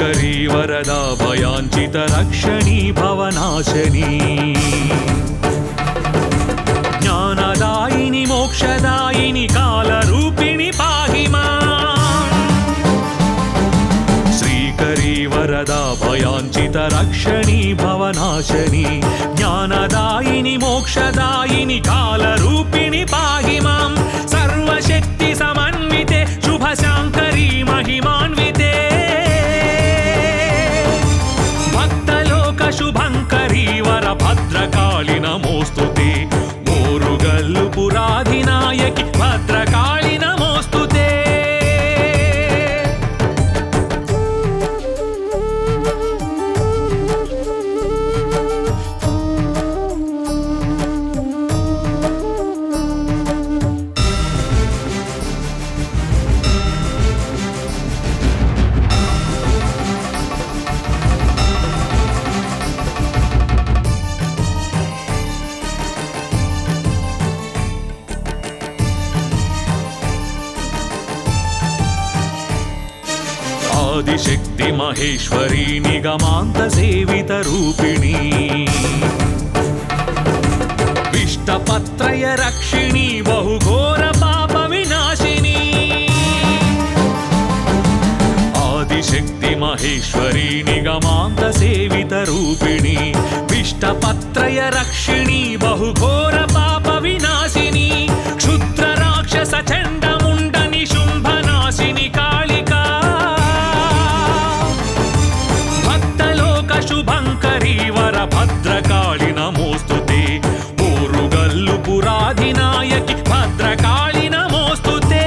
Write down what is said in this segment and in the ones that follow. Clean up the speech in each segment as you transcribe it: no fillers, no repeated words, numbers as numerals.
श्रीकरी वरदा भयाञ्चित रक्षणी भवनाशनी ज्ञानदायिनी मोक्षदायिनी कालरूपिणी पाहि माम् श्रीकरी वरदा भयाञ्चित रक्षणी भवनाशनी ज्ञानदायिनी मोक्षदायिनी कालरूपिणी पाहि माम् सर्वशक्ति समन्विते शुभशाङ्करी महिमान्विते शुभंकरी वर भद्रकाली नमोस्तुते मोरुगल्लु पुराधिनायकि भद्रकाली नमोस्तुते आदिशक्ति महेश्वरी निगमांत सेवित रूपिणी विष्टपत्रय रक्षिणी बहुघोर पाप विनाशिनी आदिशक्ति महेश्वरी निगमांत सेवित रूपिणी विष्टपत्रय रक्षिणी बहुघोर पाप विनाशिनी क्षुद्र राक्षस चंड मुंड निशुंभनाशिनी कालिका शुभंकरी वर भद्रकाली नमोस्तुते ओरुगल्लु पुराधिनायकि भद्रकाली नमोस्तुते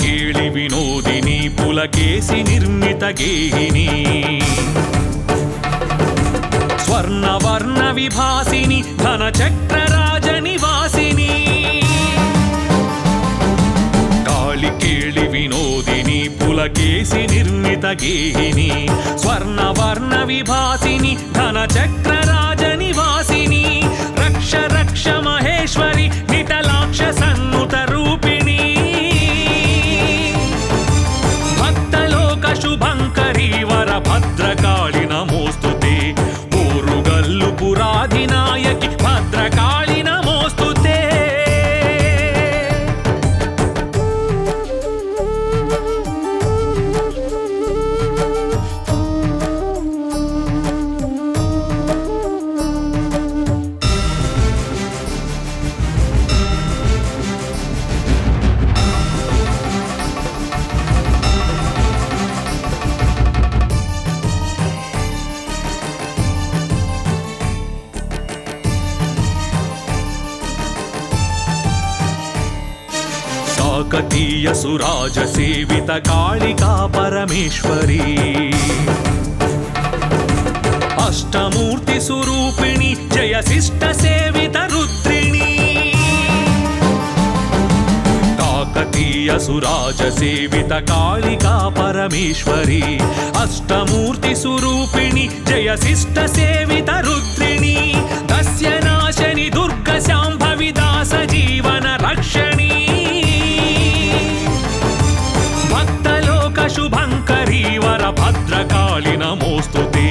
केळि विनोदिनी पुलकेशि निर्मित गेहिनी स्वर्णवर्ण विभासिनी धनचक्र राजनिवासिनी काळि केळि विनोदिनी पुलकेशि निर्मित गेहिनी स्वर्णवर्ण विभासिनी धनचक्र राजनिवासिनी रक्ष रक्ष महेश्वरी निटलाक्ष सन्नुत रूपिणी शुभंकरी वर भद्रकाली नमोस्तुते ओरुगल्लु पुराधिनायकि भद्रकाली नमोस्तुते काकतीय सुराज सेवित कालिका परमेश्वरी अष्टमूर्ति स्वरूपिणी जय शिष्ट सेवित रुद्रिणी काकतीय सुराज सेवित कालिका परमेश्वरी अष्टमूर्ति स्वरूपिणी जय शिष्ट सेवित रुद्रिणी दस्य नाशनि दुर्ग शांभवी दास जीवन रक्षणी शुभंकरी वर भद्रकाली नमोस्तुते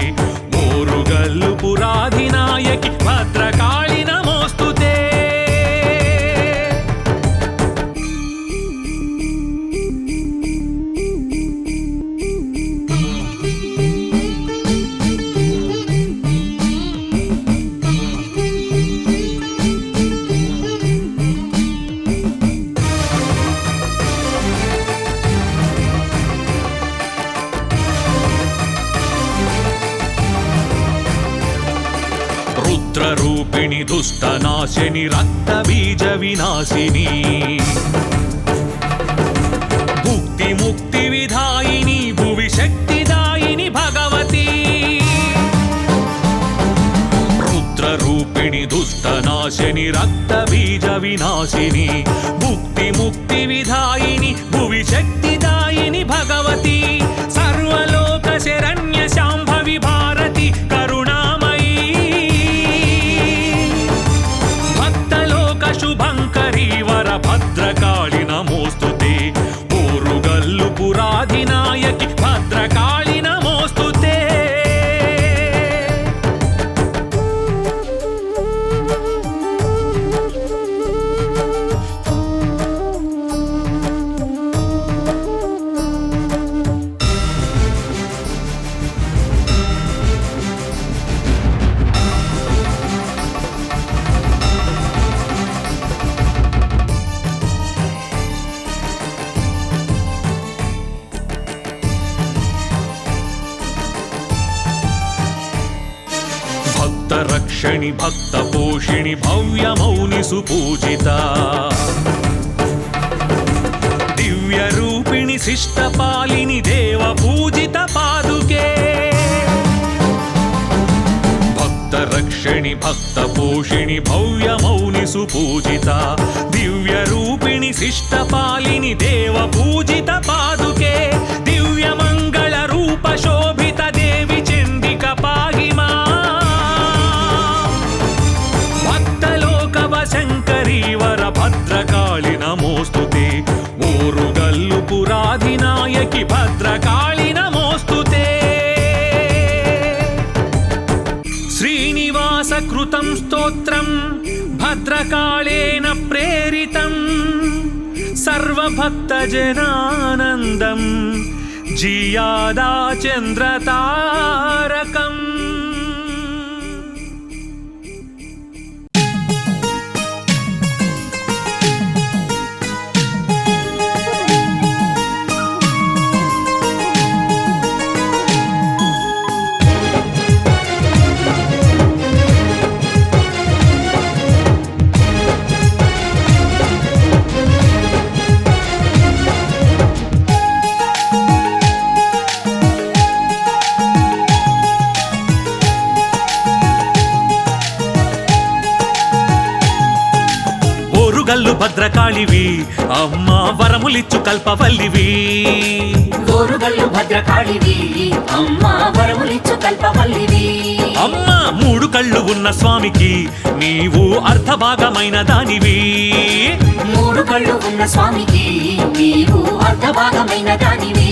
मोरुगल्लु पुराधिनायकि भद्रकाली नमोस्तुते रूपिणी दुष्टनाशिनी रक्तबीज विनाशिनी भुक्ति मुक्ति विधायिनी भुवि शक्तिदायिनी भगवती రూపిణి దుష్టనాశిని రక్త బీజ వినాశిని భుక్తి ముక్తి విధాయిని భువి శక్తిదాయిని భగవతి సర్వలోక శరణ్య శాంభవి భారతి కరుణామయీ భక్తలోక శుభంకరీ వర భద్రకాళి నమోస్తుతే ఓరుగల్లు పురాధినాయకి భద్రకాళి నమోస్తుతే రక్షణి భక్త పోషిణి భవ్య మౌని సుపూజిత దివ్య రూపిణి శిష్టపాలిని దేవ పూజిత పాదుకే భక్త రక్షణి భక్త పోషిణి భవ్య మౌని సుపూజిత దివ్య రూపిణి శిష్టపాలిని దేవ పూజిత పాదుకే దివ్య మంగళ రూప శోభిత దేవి చండిక పాహిమా శంకరీ వర భద్రకాళి నమోస్తుతే ఓరుగల్లు పురాధినాయకి భద్రకాళి నమోస్తుతే శ్రీనివాస కృతం స్తోత్రం భద్రకాళేన ప్రేరితం సర్వభక్తజనానందం జియాదా చంద్రతారకం గల్లు భద్రకాళివి అమ్మ వరములిచ్చు కల్పవల్లివి గోరుగల్లు భద్రకాళివి అమ్మ వరములిచ్చు కల్పవల్లివి అమ్మ మూడు కళ్ళు ఉన్న స్వామికి నీవు అర్ధభాగమైన దానివి మూడు కళ్ళు ఉన్న స్వామికి నీవు అర్ధభాగమైన దానివి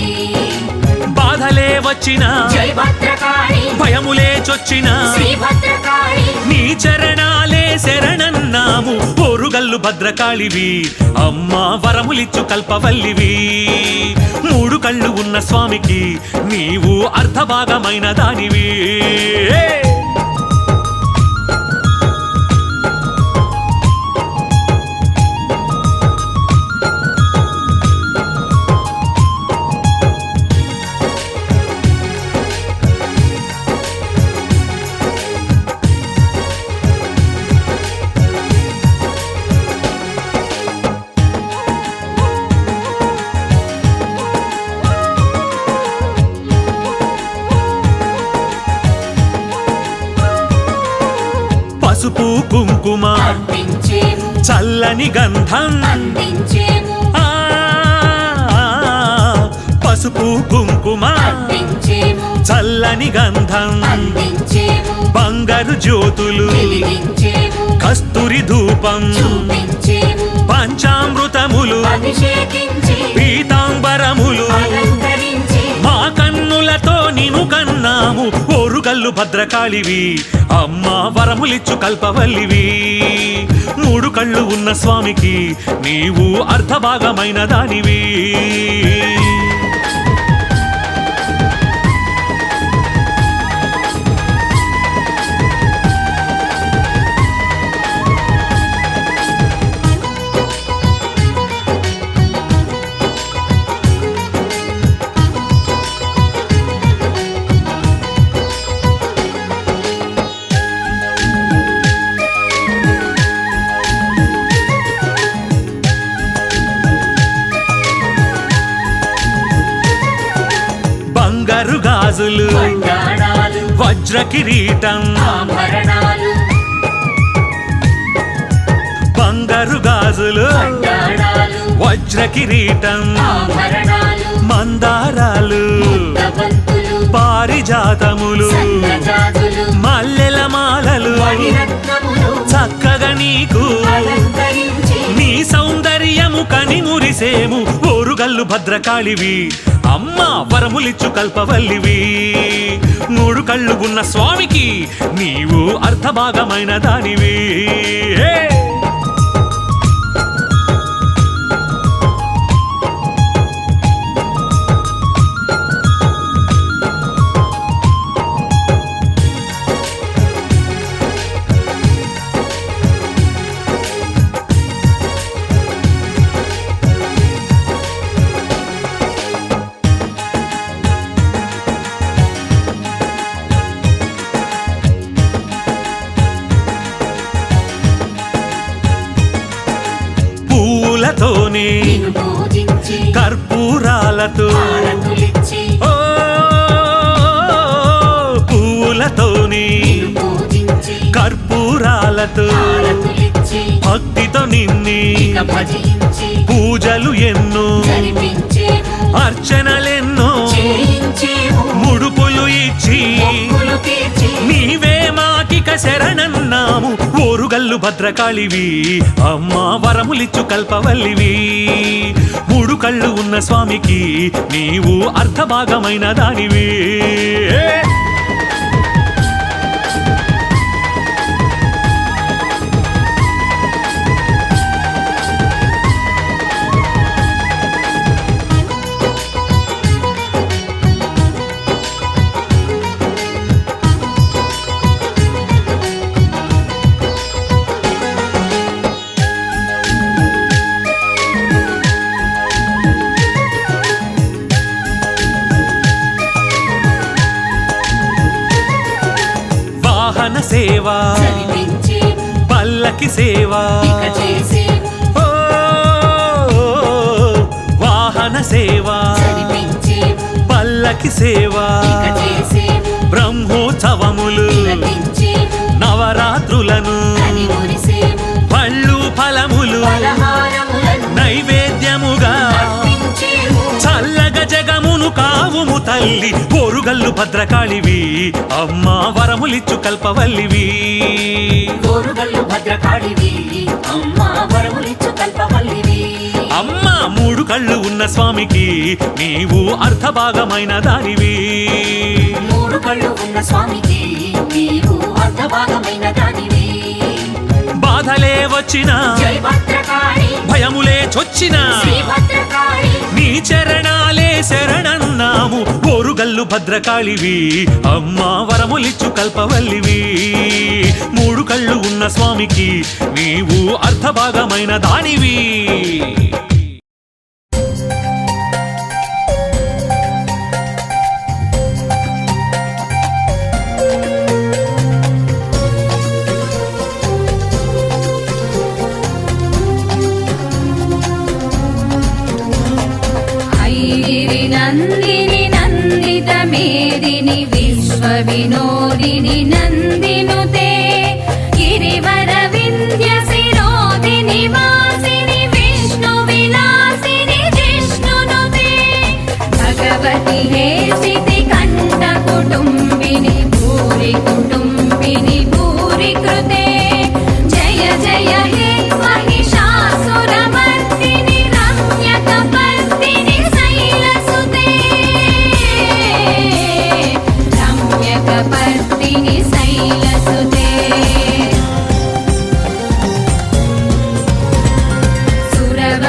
బాధలే వచ్చిన జై భద్రకాళి భయములే చొచ్చిన శ్రీ భద్రకాళి నీ చరణాలే శరణన్నాము ఓరుగల్లు భద్రకాళివి అమ్మ వరములిచ్చు కల్పవల్లివి మూడు కళ్ళు ఉన్న స్వామికి నీవు అర్ధభాగమైన దానివి పసుపు కుంకుమ చల్లని గంధం పసుపు కుంకుమ చల్లని గంధం బంగారు జ్యోతులు కస్తూరి ధూపం పంచామృతములు పీతాంబరములు మా కన్నులతో నిను కన్నాము ఓరుగల్లు భద్రకాళివి అమ్మ వరములిచ్చు కల్పవల్లివి మూడు కళ్ళు ఉన్న స్వామికి నీవు అర్ధభాగమైన దానివి బంగారు గాజులు వజ్ర కిరీటం గాజులు కండాడాలు వజ్ర కిరీటం ఆభరణాలు మందారాలు ముద్దబంతులు పారిజాతములు సన్నజాజులు మల్లెల మాలలు మణిరత్నములు చక్కగా నీకు అలంకరించి నీ సౌందర్యము కని మురిసేము ఓరుగల్లు భద్రకాళివి అమ్మ వరములిచ్చు కల్పవల్లివి మూడు కళ్ళు ఉన్న స్వామికి నీవు అర్ధభాగమైన దానివి హే! పూలతోనే నిన్ను పూజించి కర్పూరాలతో హారతులిచ్చి ఓ పూలతోనే నిన్ను పూజించి కర్పూరాలతో హారతులిచ్చి భక్తితో నిన్ని ఇక భజించి పూజలు ఎన్నో జరిపించేము అర్చనలెన్నో చేయించేము ముడుపులు ఇచ్చి మొక్కులు తీర్చి నీవే మాకిక శరణన్నాము ఓరుగల్లు భద్రకాళివి అమ్మా వరములిచ్చు కల్పవల్లివి మూడు కళ్ళు ఉన్న స్వామికి నీవు అర్ధభాగమైన దానివి వాహన సేవ జరిపించేము పల్లకి సేవ ఇక చేసేము ఓ, వాహన సేవ జరిపించేము పల్లకి సేవ ఇక చేసేము బ్రహ్మోత్సవములు తిలకించేము నవరాత్రులను అని మురిసేము పళ్ళు ఫలములు పలహారములను నైవేద్యముగా అర్పించేము చల్లగ జగమును కావుము తల్లి ఓరుగల్లు భద్రకాళివి అమ్మా వరములిచ్చు కల్పవల్లివి ఓరుగల్లు భద్రకాళివి అమ్మా వరములిచ్చు కల్పవల్లివి అమ్మ మూడు కళ్ళు ఉన్న స్వామికి నీవు అర్ధభాగమైన దానివి మూడు కళ్ళు ఉన్న స్వామికి నీవు అర్ధభాగమైన దానివి బాధలే వచ్చినా జై భద్రకాళి భయములే చొచ్చినా శ్రీ భద్రకాళి నీ చరణాలే శరణన్నాము ఓరుగల్లు భద్రకాళివి అమ్మా వరములిచ్చు కల్పవల్లివి మూడు కళ్ళు ఉన్న స్వామికి నీవు అర్ధభాగమైన దానివి ఐగిరి నందిని నందిత మేదిని విశ్వ వినోదిని నందినుతే గిరివర వింధ్య శిరోదిని వాసిని విష్ణు విలాసిని జిష్ణునుతే భగవతి హేసితి కంఠ కుటుంబిని భూరి కుటుంబిని భూరి కృతే జయ జయ హే महिषासुरमर्दिनि रम्यकपर्दिनि शैलसुते रम्यकपर्दिनि शैलसुते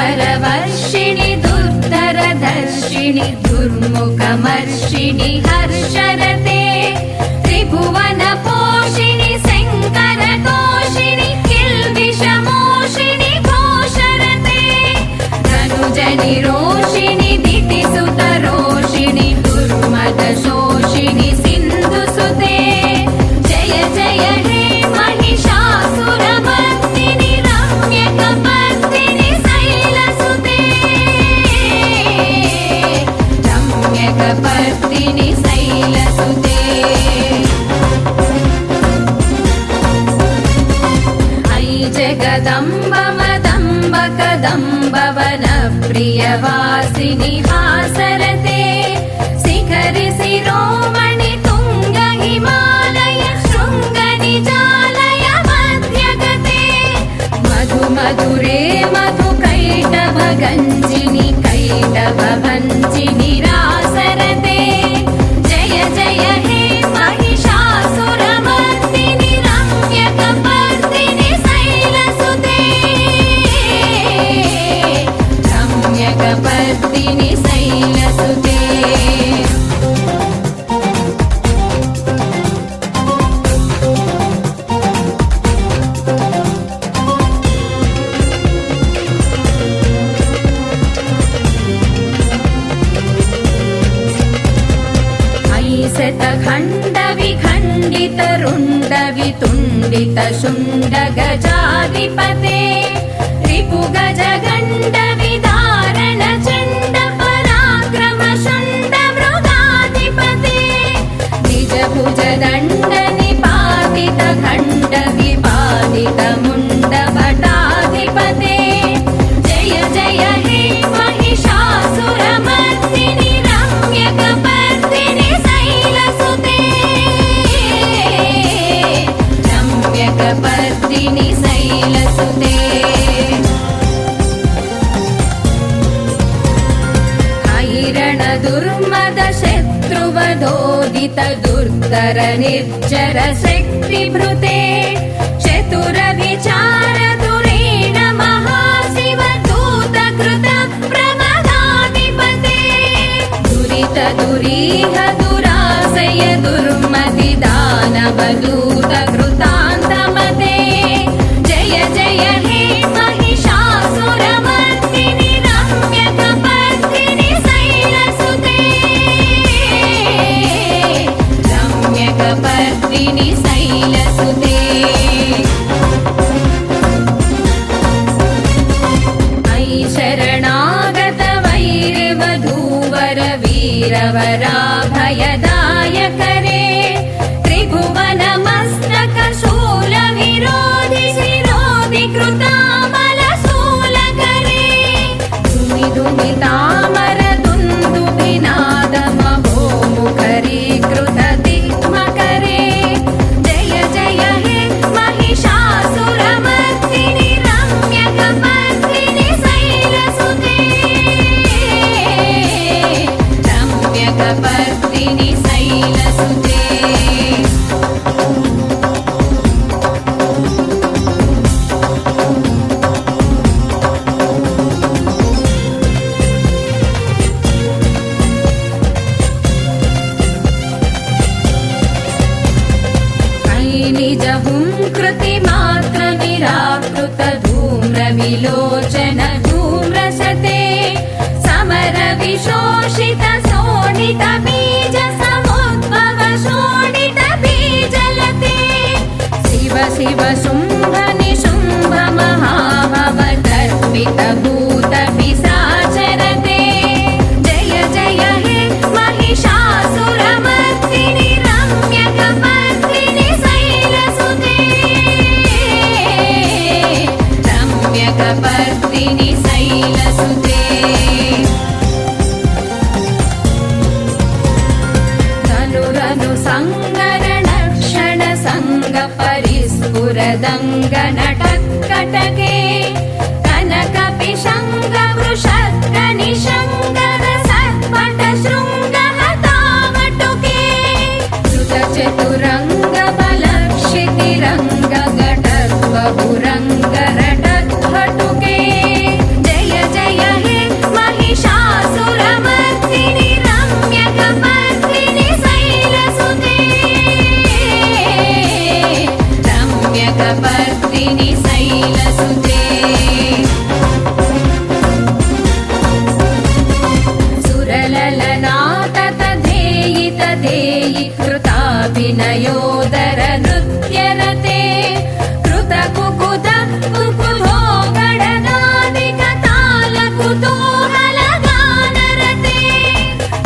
सुरवरवर्षिणि दुर्धरदर्शिनि दुर्मुखमर्षिणि हर्षरते त्रिभुवनपोषिणि शङ्करतोषिणि किल्बिषमोषिणि घोषरते धनुजनि रोषिणि दितिसुतरोषिणि दुर्मदशोषिणि सिन्धुसुते जय जय हे महिषासुरमर्दिनि रम्यकपर्दिनि शैलसुते रम्यकपर्दिनि शैलसुते जगदम्ब मदम्ब प्रियवासिनि हासरते शिखरि शिरोमणि तुङ्ग हिमालय शृङ्ग निजालय मध्यगते मधु मधुरे मधु कैटभ गञ्जिनि कैटभ भञ्जिनि रासरते जय जय हे महिषासुरमर्दिनि रम्यकपर्दिनि शैलसुते रम्यकपर्दिनि शैलसुते खण्ड विखण्डित रुण्ड वितुण्डित शुण्ड गजाधिपते रिपु गज गण्ड विदारण चण्ड पराक्रम शुण्ड मृगाधिपते निज भुज दण्ड निपातित खण्ड विपादित मुण्ड भटाधिपते जय जय हे महिषासुरमर्दिनि रम्यकपर्दिनि रम्यकपर्दिनि शैलसुते हैरण दुर्मद शत्रुवधोदित दुर्धर निर्जर शक्तिभृते चतुर विचार दुरेण महाशिव दूत कृत प्रमदाधिपते दुरित दुरीह दुराशय दुर्मति दानव दूत कृतान्तमते जय जय हे महिषासुरमर्दिनि रम्यकपर्दिनि शैलसुते रम्यकपर्दिनि शैलसुते अयि शरणागत वैरवधूवर वीरवराभयदायकरे त्रिभुवन मस्तक शूल विरोधि शिरोधि कृतामल शूलकरे धुमि धुमि तामर दुन्दुभिनाद महोमुखरी कृत दिग्मकरे जय जय हे महिषासुरमर्दिनि रम्यकपर्दिनि शैलसुते रम्यकपर्दिनि शैलसुते निज हुंकृति मात्र निराकृत धूम्र विलोचन धूम्रसते समर विशोषित शोणित बीज समुद्भव शोणित बीजलते शिव शिव शुंभ निशुंभ महाभव दर्पित भूत पिशाचरते जय जय हे महिषासुरमर्दिनि रम्यकपर्दिनि शैलसुते रम्यकपर्दिनि शैलसुते धनुरनु संगरण क्षण संग परिस्फुरदङ्ग नटत्कटके कनक पिशङ्ग वृषत्क निशङ्गर सत्पट शृङ्ग हतावटुके श्रुत चतुरङ्ग बलक्षितिरङ्ग घटत्व भुरङ्ग रटत्वटुके जय जय हे महिषासुरमर्दिनि रम्यकपर्दिनि शैलसुते रम्यकपर्दिनि शैलसुते सुरललनाटत धेयि तदेयि कृताभिनयोदर नृत्यरते कृत कुकुत कुकुधो गडनादिक ताल कुतूहल गानरते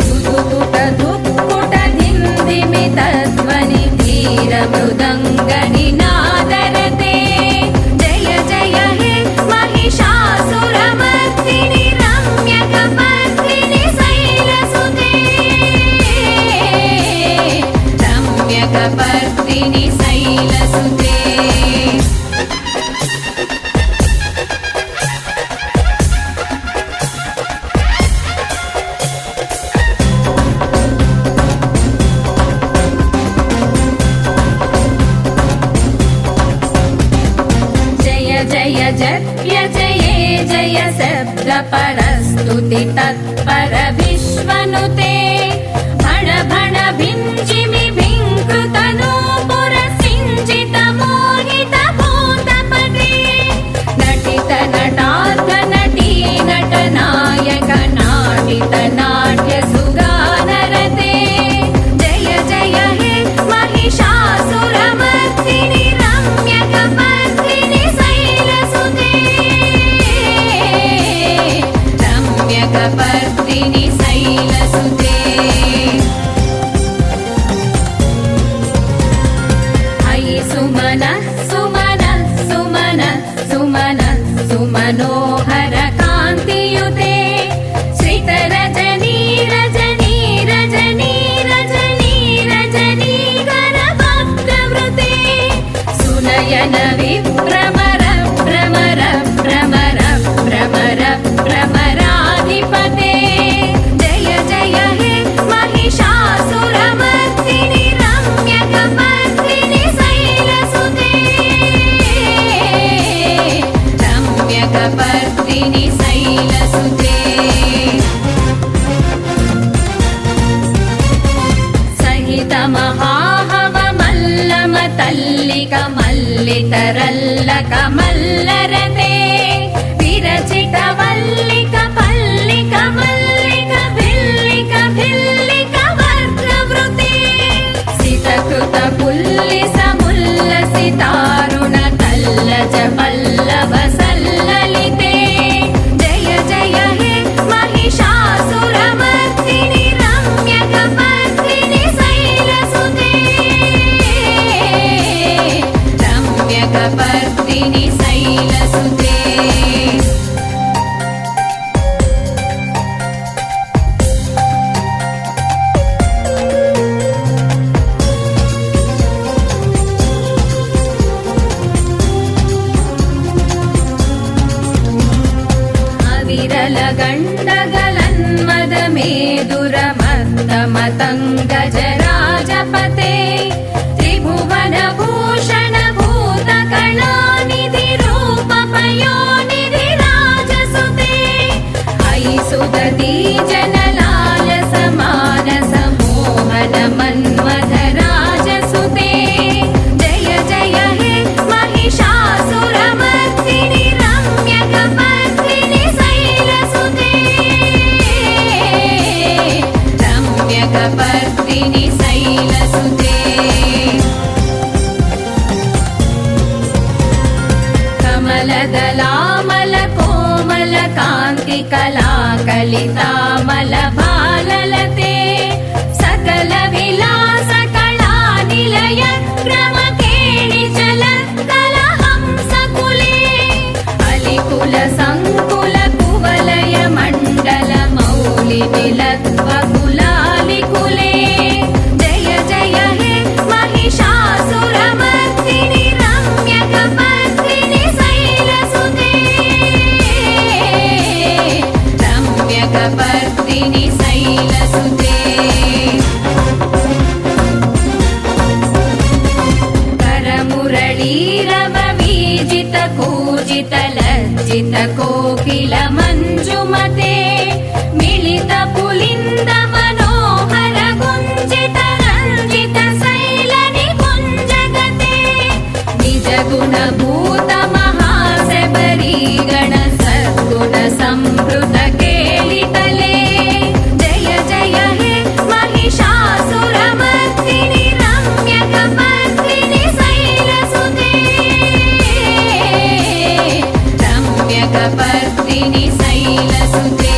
धुकुट धुक्कुट धिन्धिमित ध्वनि धीर मृदङ्ग निनादरते जय जप्य जये जय शब्द परस्तुति तत्पर विश्वनुते भण भण भिञ्जिमि भिङ्कृत नूपुर सिञ्चित मोहित भूतपते नटित नटार्थ नटी नटनायक नाटित नाट्य सुगानरते जय जय हे महिषासुरमर्दिनि रम्यकपर्दिनि शैलसुते रम्यकपर्दिनि शैलसुते अयि सुमन सुमन सुमन सुमन सुमनोहर कान्तियुते श्रित रजनी रजनी रजनी रजनी रजनी करभक्तवृते सुनयन विभ्रमर भ्रमर भ्रमर भ्रमर भ्रमराधिपते जय जय हे महिषासुरमर्दिनि रम्यकपर्दिनि शैलसुते रम्यकपर्दिनि शैलसुते सहित महाहव मल्लम तल्लिक मल्लितरल्लक मल्लरते विरचित वल्लिक पल्लिक मल्लिक भिल्लिक भिल्लिक वर्गवृते सितकृत पुल्लिस मुल्लसितारुण तल्लज पल्लव सल्ललिते जय जय हे महिषासुरमर्दिनि रम्यकपर्दिनि शैलसुते रम्यकपर्दिनि शैलसुते अविरल गण्डगलन्मद मेदुरमत्तमतङ्गजराजपते त्रिभुवन भूषण भूतकलानिधि रूप पयोनिधि राजसुते अयि सुदती जनलाल समानस मोहन मन्मथ राजसुते जय जय हे महिषासुरमर्दिनि रम्यकपर्दिनि शैलसुते रम्यकपर्दिनि शैलसुते कमलदलामल कोमल कान्ति कलाकलितामल भाललते सकल विलास कला निलय क्रम केळि चलत्कल हंसकुले अलिकुल संकुल कुवलय मण्डल मौलि निलत्व कुलालिकुले जय जय हे महिषासुरमर्दिनि रम्यकपर्दिनि शैलसुते रम्यकपर्दिनि शैलसुते करमुरळीरव वीजित कूजित लज्जित कोकिल मञ्जुमते मिलित पुलिन्द मनोहर गुञ्जित रञ्जित शैलनिकुञ्जगते निज गुणभूत महाशबरी गण सद्गुण संवृत केलितले जय जय हे महिषासुरमर्दिनि रम्यकपर्दिनि शैलसुते रम्यकपर्दिनि शैलसुते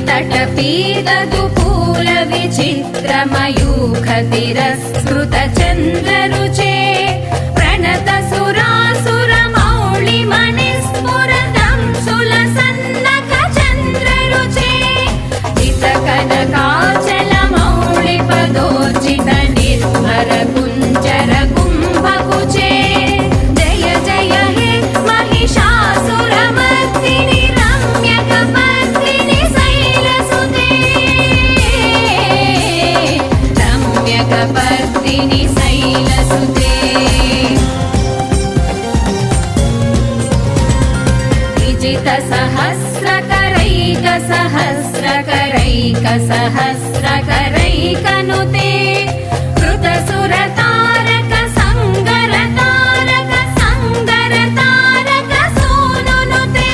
तटपीदतु पूल विचित्रमयूखतिरस्कृत चन्द्ररुचे प्रणत सुरासुर मौळि मणिस्फुरतं सुलसन्नख चन्द्ररुचे जित कनकाचल मौळि पदोचित निर्भर कुञ्जर कुम्भकुचे जय जय सहस्रकरैकनुते कृतसुरतारक सङ्गरतारक सङ्गरतारक सूनुनुते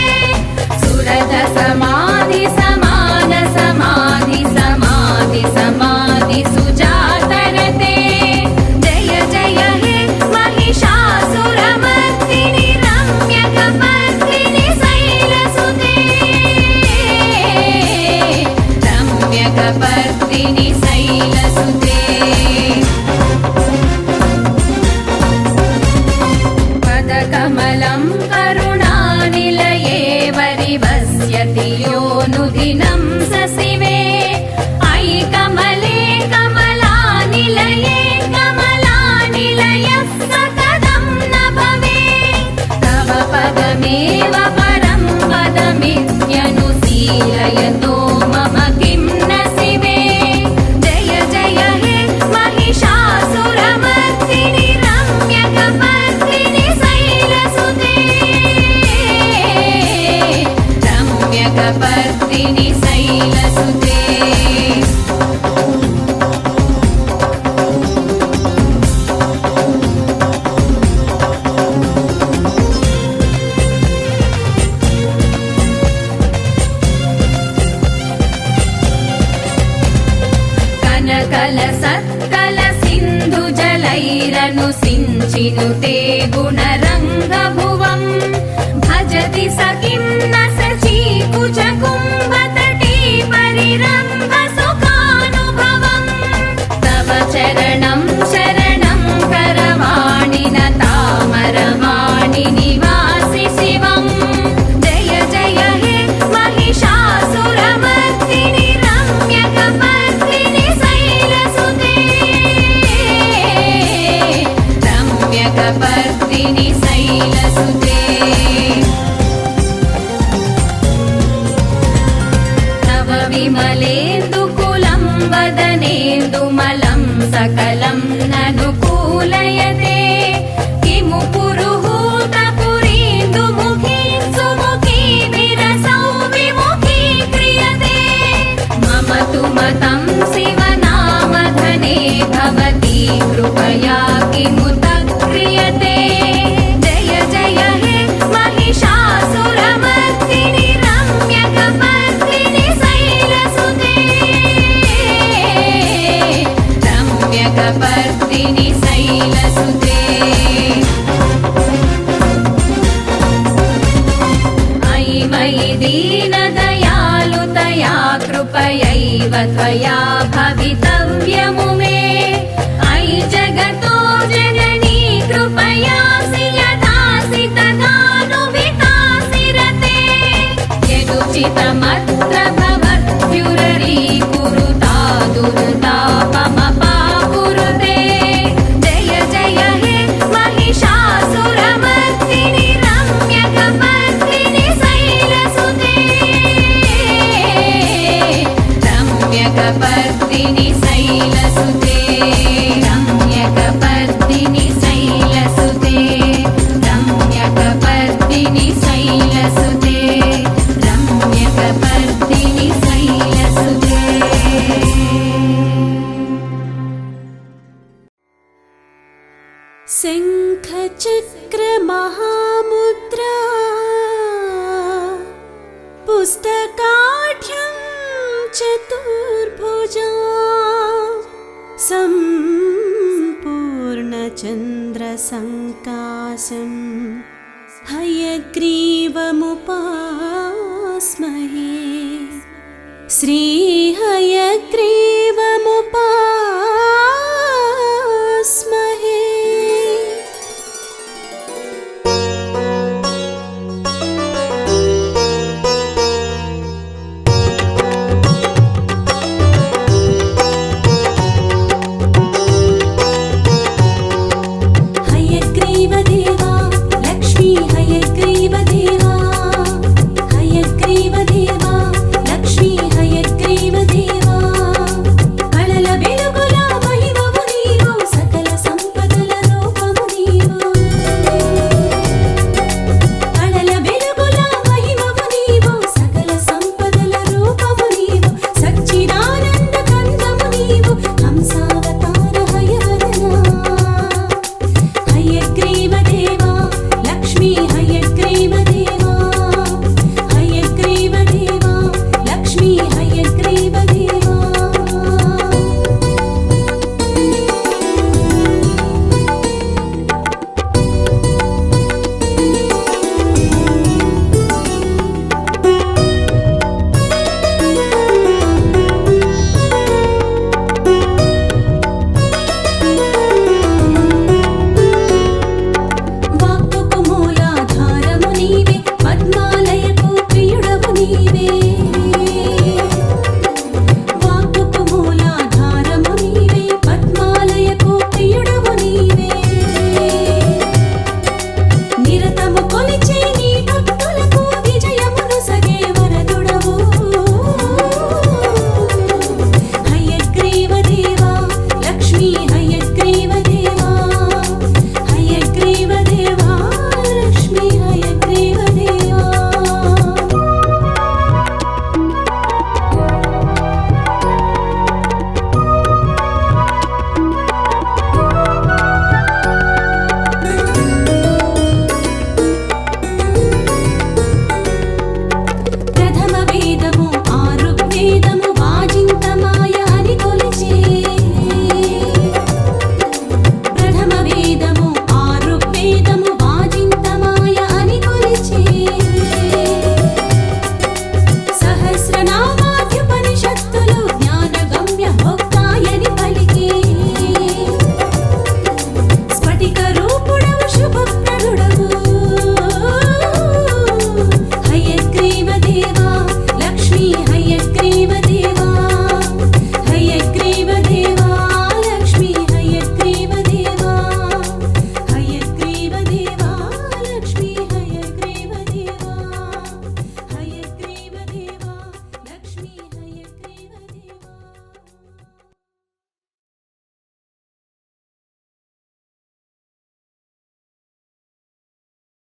सुरद समाधि समान समाधि समाधि समाधि सुजातरते जय जय हे महिषासुरमर्दिनि रम्यकपर्दिनि शैलसुते रम्यकपर्दिनि शैलसुते पदकमलं करुणानिलये वरिवस्यति योऽनुदिनं सशिवे अयि कमले कमलानिलये कमलानिलयः सकदं न भवेत् तव पदमेव परं पदमित्यनुशीलयतो मम किं न शिवे जय जय हे महिषासुरमर्दिनि रम्यकपर्दिनि शैलसुते रम्यकपर्दिनि शैलसुते कनकलसत्कल सिन्धुजलैरनुसिञ्चिनुते गुणरङ्गभुवम् भजति स किं न सचीकुचकुम्भतटी परिरम्भसुखानुभवम् तव चरणं शरणं करवाणि न तामरवाणि निवासि शिवम् जय जय हे महिषासुरमर्दिनि रम्यकपर्दिनि शैलसुते रम्यकपर्दिनि शैलसुते तव विमलेन्दुकुलं वदनेन्दुमलं सकलं ननुकूलयते किमु पुरुहूतपुरीन्दुमुखी सुमुखी विरसौ विमुखी क्रियते मम तु मतं शिवनामधने भवती कृपया किमुत क्रियते जय जय हे महिषासुरमर्दिनि रम्यकपर्दिनि शैलसुते रम्यकपर्दिनि शैलसुते अयि मयि दीनदयालुतया कृपयैव त्वया भवितव्यमुमे अयि जगतो जननी कृपयासि यथासि तदानुवितासि रते यदुचितमत्र भवत्युररीकुरुता दुर्तापमपाकुरुते जय जय हे महिषासुरमर्दिनि रम्यकपर्दिनि शैलसुते रम्यकपर्दिनि शैलसुते रम्यकपर्दिनि शैलसुते रम्यकपर्दिनि शैलसुते रम्यकपर्दिनि शैलसुते शङ्खचक्रमहामुद्रा पुस्तकाढ्यं चतुर्भुजा सम्पूर्णचन्द्रसङ्काशं हयग्रीवमुपास्महे श्रीहयग्रीव